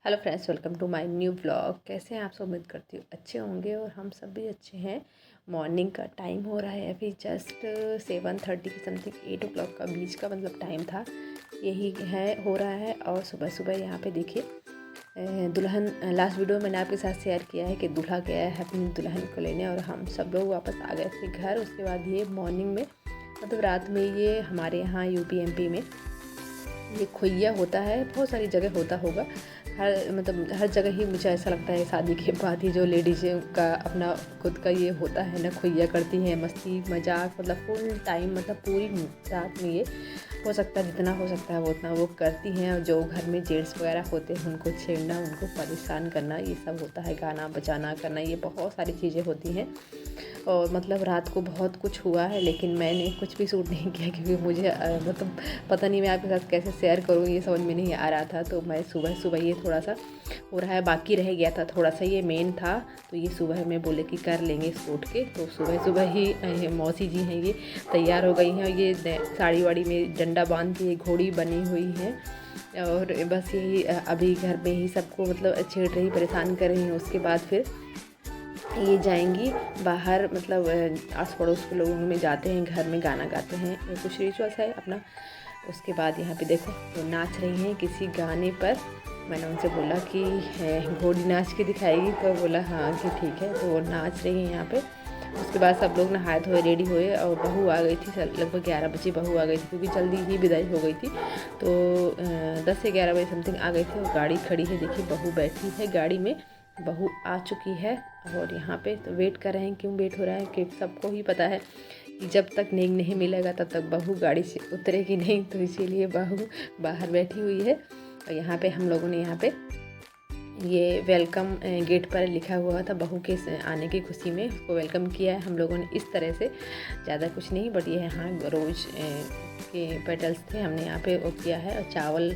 Hello friends, welcome to my new blog. कैसे हैं आप सब? उम्मीद करती हूँ अच्छे होंगे और हम सब भी अच्छे हैं। मॉर्निंग का टाइम हो रहा है, अभी जस्ट 7:30 की समथिंग 8 o'clock का बीच का मतलब टाइम था, यही है हो रहा है। और सुबह सुबह यहाँ पे देखिए दुल्हन, लास्ट वीडियो मैंने आपके साथ शेयर किया है कि दूल्हा गया है अपनी दुल्हन को लेने और हम सब लोग वापस आ गए थे घर। उसके बाद ये मॉर्निंग में मतलब रात में ये हमारे यहाँ यूपी एमपी में ये खोइया होता है, बहुत सारी जगह होता होगा, हर जगह ही मुझे ऐसा लगता है शादी के बाद ही जो लेडीज़ का अपना खुद का ये होता है ना, खोइया करती हैं, मस्ती मजाक मतलब फुल टाइम, मतलब पूरी रात में ये हो सकता है जितना हो सकता है वो उतना वो करती हैं। और जो घर में जेंट्स वगैरह होते हैं उनको छेड़ना, उनको परेशान करना, ये सब होता है, गाना बजाना करना, ये बहुत सारी चीज़ें होती हैं। और मतलब रात को बहुत कुछ हुआ है, लेकिन मैंने कुछ भी शूट नहीं किया क्योंकि मुझे मतलब पता नहीं मैं आपके साथ कैसे शेयर करूँ, ये समझ में नहीं आ रहा था। तो मैं सुबह सुबह ये थोड़ा सा हो रहा है, बाकी रह गया था थोड़ा सा, ये मेन था। तो ये सुबह में बोले कि कर लेंगे इसको उठ के, तो सुबह सुबह ही मौसी जी हैं ये तैयार हो गई हैं और ये साड़ी वाड़ी में डंडा बांध के घोड़ी बनी हुई है। और बस यही अभी घर में ही सबको मतलब छेड़ रही, परेशान कर रही हैं। उसके बाद फिर ये जाएंगी बाहर, मतलब आस पड़ोस के लोगों में जाते हैं, घर में गाना गाते हैं, ये कुछ रिचुअल्स है अपना। उसके बाद यहाँ पे देखो वो नाच रही हैं किसी गाने पर। मैंने उनसे बोला कि घोड़ी नाच के दिखाएगी, तो बोला हाँ कि ठीक है। तो वो नाच रही हैं यहाँ पे। उसके बाद सब लोग नहाए धोए रेडी हुए और बहू आ गई थी, लगभग 11 बजे बहू आ गई थी क्योंकि जल्दी ही विदाई हो गई थी। तो 10 से 11 बजे समथिंग आ गई थी और गाड़ी खड़ी है, देखिए बहू बैठी है गाड़ी में, बहू आ चुकी है। और यहाँ पे तो वेट कर रहे हैं, क्यों वेट हो रहा है कि सबको ही पता है कि जब तक नेक नहीं मिलेगा तब तक बहू गाड़ी से उतरेगी नहीं, तो इसीलिए बहू बाहर बैठी हुई है। और यहाँ पे हम लोगों ने यहाँ पे ये वेलकम गेट पर लिखा हुआ था, बहू के आने की खुशी में उसको वेलकम किया है हम लोगों ने इस तरह से। ज़्यादा कुछ नहीं, बट ये हाँ रोज़ के पेटल्स थे, हमने यहाँ पे वो किया है। और चावल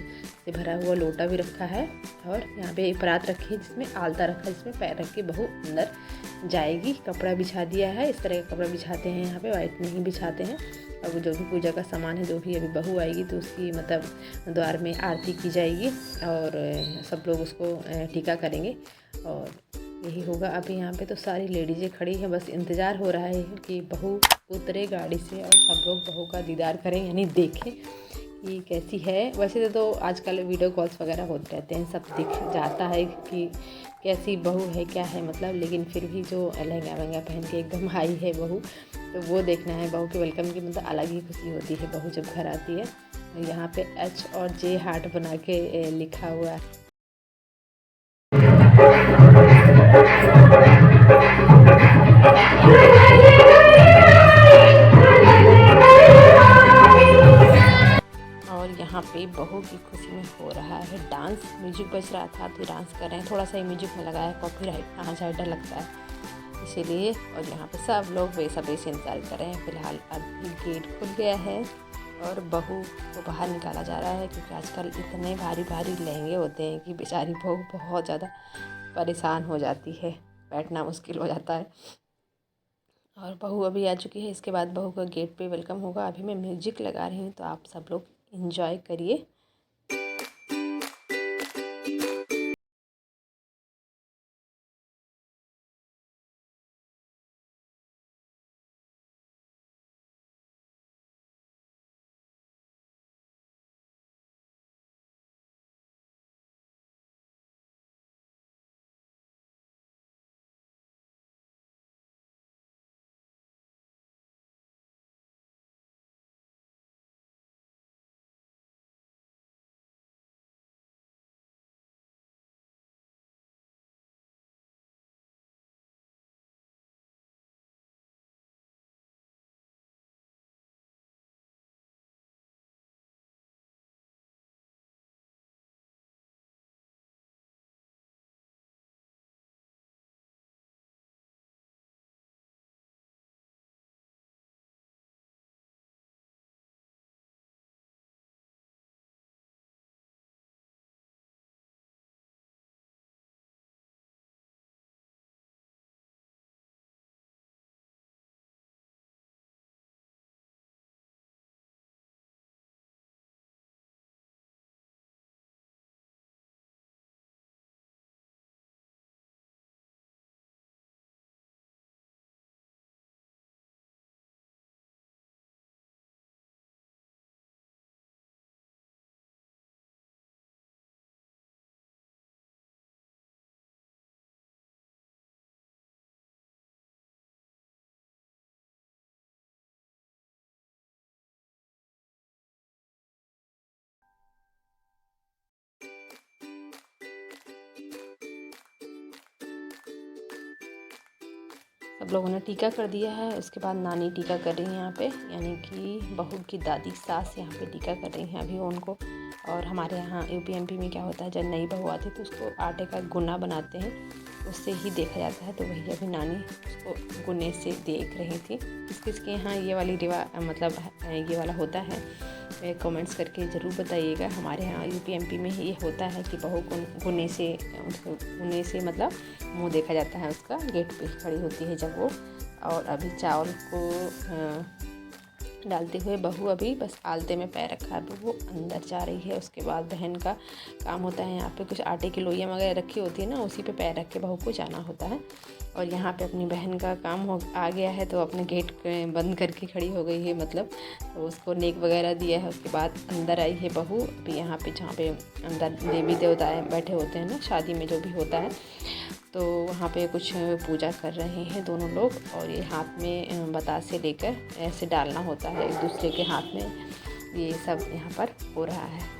से भरा हुआ लोटा भी रखा है और यहाँ पे एक परात रखी है जिसमें आलता रखा है, जिसमें पैर रख के बहू अंदर जाएगी। कपड़ा बिछा दिया है, इस तरह का कपड़ा बिछाते हैं यहाँ पे, वाइट नहीं बिछाते हैं। और जो भी पूजा का सामान है, जो भी अभी बहू आएगी तो उसकी मतलब द्वार में आरती की जाएगी और सब लोग उसको टीका करेंगे और यही होगा। अभी यहाँ पे तो सारी लेडीज़ें खड़ी हैं, बस इंतज़ार हो रहा है कि बहू उतरे गाड़ी से और सब लोग बहू का दीदार करें, यानी देखें कि कैसी है। वैसे तो आजकल वीडियो कॉल्स वगैरह होते रहते हैं, सब दिख जाता है कि कैसी बहू है क्या है मतलब, लेकिन फिर भी जो लहंगा वहंगा पहन के एकदम आई है बहू, तो वो देखना है। बहू के वेलकम की मतलब अलग ही खुशी होती है बहू जब घर आती है। यहाँ पे H और J हार्ट बना के लिखा हुआ है। और यहाँ पे बहू की खुशी में हो रहा है डांस, म्यूजिक बज रहा था तो डांस कर रहे हैं। थोड़ा सा ही म्यूजिक में लगाया, कॉपीराइट कहाँ जाए डर लगता है इसीलिए। और यहाँ पे सब लोग बेसब्री से इंतजार कर रहे हैं। फिलहाल अभी गेट खुल गया है और बहू को बाहर निकाला जा रहा है, क्योंकि आजकल इतने भारी भारी लहंगे होते हैं कि बेचारी बहू बहुत ज़्यादा परेशान हो जाती है, बैठना मुश्किल हो जाता है। और बहू अभी आ चुकी है, इसके बाद बहू का गेट पे वेलकम होगा। अभी मैं म्यूजिक लगा रही हूँ, तो आप सब लोग इंजॉय करिए। सब लोगों ने टीका कर दिया है। उसके बाद नानी टीका कर रही हैं यहाँ पे, यानी कि बहू की दादी सास यहाँ पे टीका कर रही हैं अभी उनको। और हमारे यहाँ यूपी एमपी में क्या होता है, जब नई बहू आती है तो उसको आटे का गुना बनाते हैं, उससे ही देखा जाता है। तो वही अभी नानी उसको गुने से देख रही थी। किस किस के यहाँ ये वाली मतलब ये वाला होता है, कमेंट्स करके ज़रूर बताइएगा। हमारे यहाँ यूपी एमपी में ये होता है कि बहू को गुने से मतलब मुंह देखा जाता है उसका, गेट पे खड़ी होती है जब वो। और अभी चावल को डालते हुए बहू अभी बस आलते में पैर रखा है, वो अंदर जा रही है। उसके बाद बहन का काम होता है, यहाँ पे कुछ आटे की लोइयाँ वगैरह रखी होती है ना, उसी पे पैर रख के बहू को जाना होता है। और यहाँ पे अपनी बहन का काम आ गया है, तो अपने गेट बंद करके खड़ी हो गई है, मतलब तो उसको नेक वगैरह दिया है। उसके बाद अंदर आई है बहू। अभी यहाँ पे जहाँ पे अंदर देवी देवता बैठे होते हैं ना, शादी में जो भी होता है, तो वहाँ पे कुछ पूजा कर रहे हैं दोनों लोग। और ये हाथ में बतासे लेकर ऐसे डालना होता है एक दूसरे के हाथ में, ये सब यहाँ पर हो रहा है।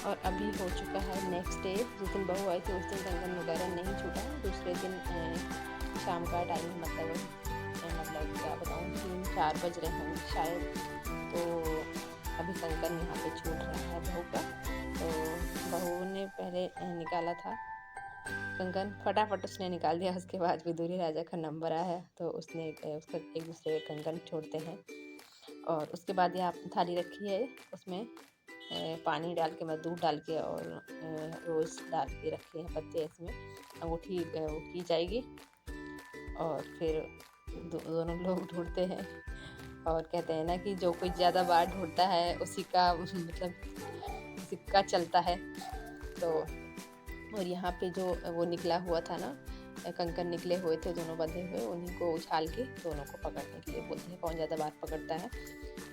और अभी हो चुका है नेक्स्ट डे। जिस दिन बहू आई थी उस दिन कंगन वगैरह नहीं छूटा, दूसरे दिन शाम का टाइम, मतलब क्या बताऊँ, 3-4 बज रहे हैं शायद। तो अभी कंगन यहाँ पे छूट रहा है बहू का। तो बहू ने पहले निकाला था कंगन, फटाफट उसने निकाल दिया। उसके बाद विदुरी राजा का नंबर आया तो उसने उसका एक दूसरे के कंगन छोड़ते हैं। और उसके बाद यहाँ थाली रखी है, उसमें पानी डाल के, मैं दूध डाल के और रोज़ डाल के रखे हैं पत्ते, इसमें अंगूठी वो की जाएगी। और फिर दोनों लोग ढूंढते हैं, और कहते हैं ना कि जो कोई ज़्यादा बार ढूंढता है उसी का मतलब सिक्का चलता है। तो और यहाँ पे जो वो निकला हुआ था ना, कंकन निकले हुए थे दोनों बंधे हुए, उन्हीं को उछाल के दोनों को पकड़ने के लिए बोलते हैं, कौन ज़्यादा बार पकड़ता है।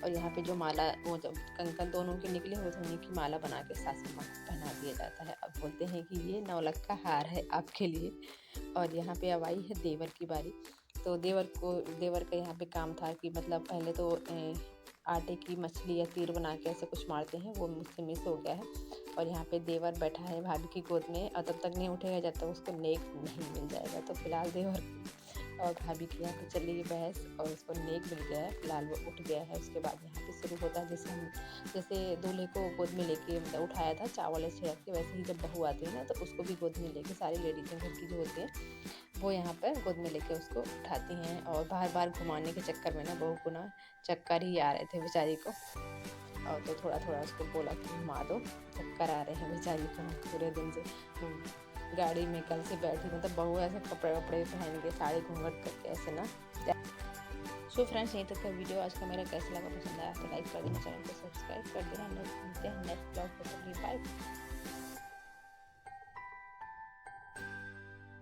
और यहाँ पे जो माला, वो जब कंकन दोनों के निकले हुए थे उन्हीं की माला बना के सासू माँ को पहना दिया जाता है। अब बोलते हैं कि ये 9 लाख का हार है आपके लिए। और यहाँ पे अब आई है देवर की बारी। तो देवर का यहाँ पे काम था कि मतलब पहले तो आटे की मछली या तीर बना के ऐसे कुछ मारते हैं, वो मुझसे मिस हो गया है। और यहाँ पे देवर बैठा है भाभी की गोद में, और तब तक नहीं उठेगा जब तक उसको नेक नहीं मिल जाएगा। तो फिलहाल देवर और भाभी की यहाँ पे चल रही है बहस, और उसको नेक मिल गया है, फिलहाल वो उठ गया है। उसके बाद यहाँ पे शुरू होता है, जैसे दूल्हे को गोद में लेके मतलब उठाया था चावल छिड़क के, वैसे ही जब बहू आती है ना तो उसको भी गोद में लेके, सारी लेडीज़ें घर की जो होती हैं वो यहाँ पर गोद में लेके उसको उठाती हैं। और बार बार घुमाने के चक्कर में ना बहू को ना चक्कर ही आ रहे थे बेचारी को। और तो थोड़ा थोड़ा उसको बोला कि घुमा दो, चक्कर आ रहे हैं बेचारी को पूरे दिन से। गाड़ी में कल से बैठी, मतलब बहू ऐसे कपड़े वपड़े पहन के, साड़ी घूंघट करके ऐसे ना। सो फ्रेंड्स, यहीं तक का वीडियो आज का मेरा कैसा लगा, पसंद आया तो लाइक कर देना, चैनल को सब्सक्राइब कर देना। नेक्स्ट ब्लॉग पर। बाय।